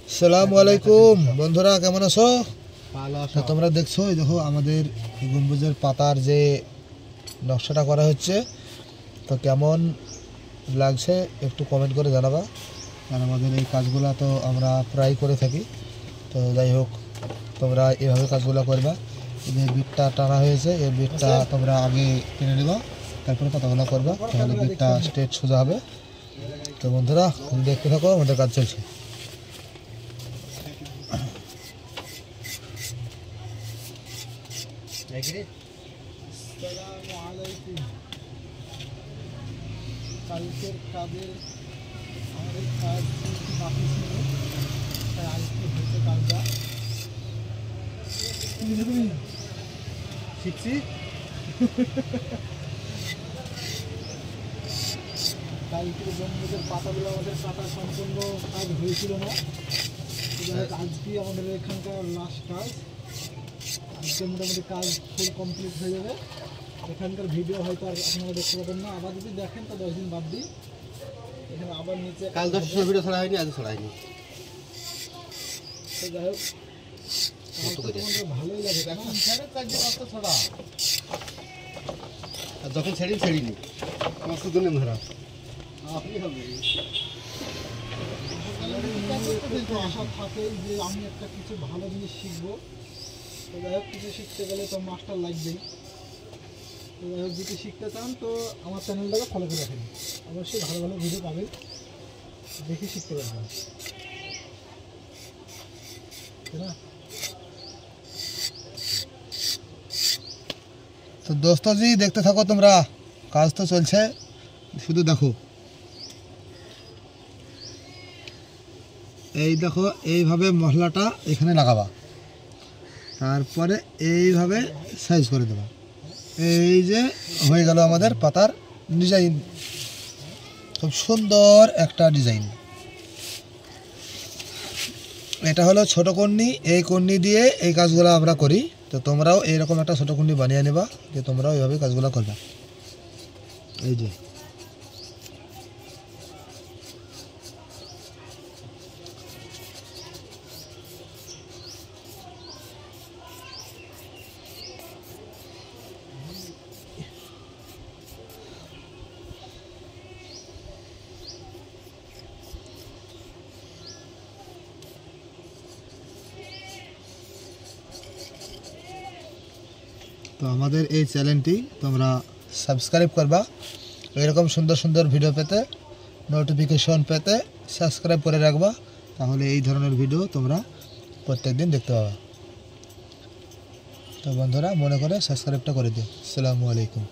আসসালামু আলাইকুম বন্ধুরা, কেমন আছো? তো তোমরা দেখছো, এই দেখো আমাদের গম্বুজের পাতার যে নকশাটা করা হচ্ছে, তো কেমন লাগছে একটু কমেন্ট করে জানাবা। আর আমাদের এই কাজগুলো তো আমরা প্রায় করে থাকি, তো যাই হোক তোমরা এভাবে কাজগুলো করবা। যে বিটটা টানা হয়েছে, এই বিটটা তোমরা আগে টেনে নেবা, তারপরে পাতাগুলো করবা, তাহলে বিটটা স্ট্রেট সোজা হবে। তো বন্ধুরা দেখতে থাকো, আমাদের কাজ চলছে। কালকের কাজের আমাদের কাজ বাকি ছিল, তাই আজকে হচ্ছে কাজটা শিখছি। কালকের বন্ধুদের পাতাগুলো আমাদের কাটা সম্পূর্ণ কাজ হয়েছিল না, আজকে আমাদের এখানকার লাস্ট কাজ। আজকে মোটামুটি কাজ ফুল কমপ্লিট হয়ে যাবে। এখানকার ভিডিও হয়তো আর আপনারা দেখতে পাবেন না, আবার যদি দেখেন তো 10 দিন বাদ দিই। এখানে আবার নিচে কাল 10 ভিডিও ছাড়া হয়নি, আজ ছাড়া হয়নি। তো যাই হোক ভালোই লাগে, এখন ছড়া আর যখন ছেড়িনি আমার তো দুনিয়া ধরা আপনি হবে আশা থাকে যে আমি একটা কিছু ভালো জিনিস শিখবো। তো যাই হোক কিছু শিখতে গেলে তো মাস্টার লাগবেই। তো যাই হোক যদি শিখতে চান তো আমার চ্যানেলটাকে ফলো করে রাখেন, অবশ্যই ভালো ভালো ভিডিও পাবেন, দেখে শিখতে পারবেন, তাই না? তো দোস্তজি দেখতে থাকো তোমরা, কাজ তো চলছে, শুধু দেখো। এই দেখো, এইভাবে মশলাটা এখানে লাগাবা, তারপরে এইভাবে সাইজ করে দেবা। এই যে হয়ে গেল আমাদের পাতার ডিজাইন, খুব সুন্দর একটা ডিজাইন। এটা হলো ছোট কর্নি, এই কর্নি দিয়ে এই কাজগুলো আমরা করি। তো তোমরাও এইরকম একটা ছোট কর্নি বানিয়ে নেবা, যে তোমরাও এইভাবে কাজগুলো করবে। এই যে তো আমাদের এই চ্যানেলটি তোমরা সাবস্ক্রাইব করবা, এরকম সুন্দর সুন্দর ভিডিও পেতে, নোটিফিকেশন পেতে সাবস্ক্রাইব করে রাখবা, তাহলে এই ধরনের ভিডিও তোমরা প্রত্যেক দিন দেখতে পাবা। তো বন্ধুরা মনে করে সাবস্ক্রাইবটা করে দিও। আসসালামু আলাইকুম।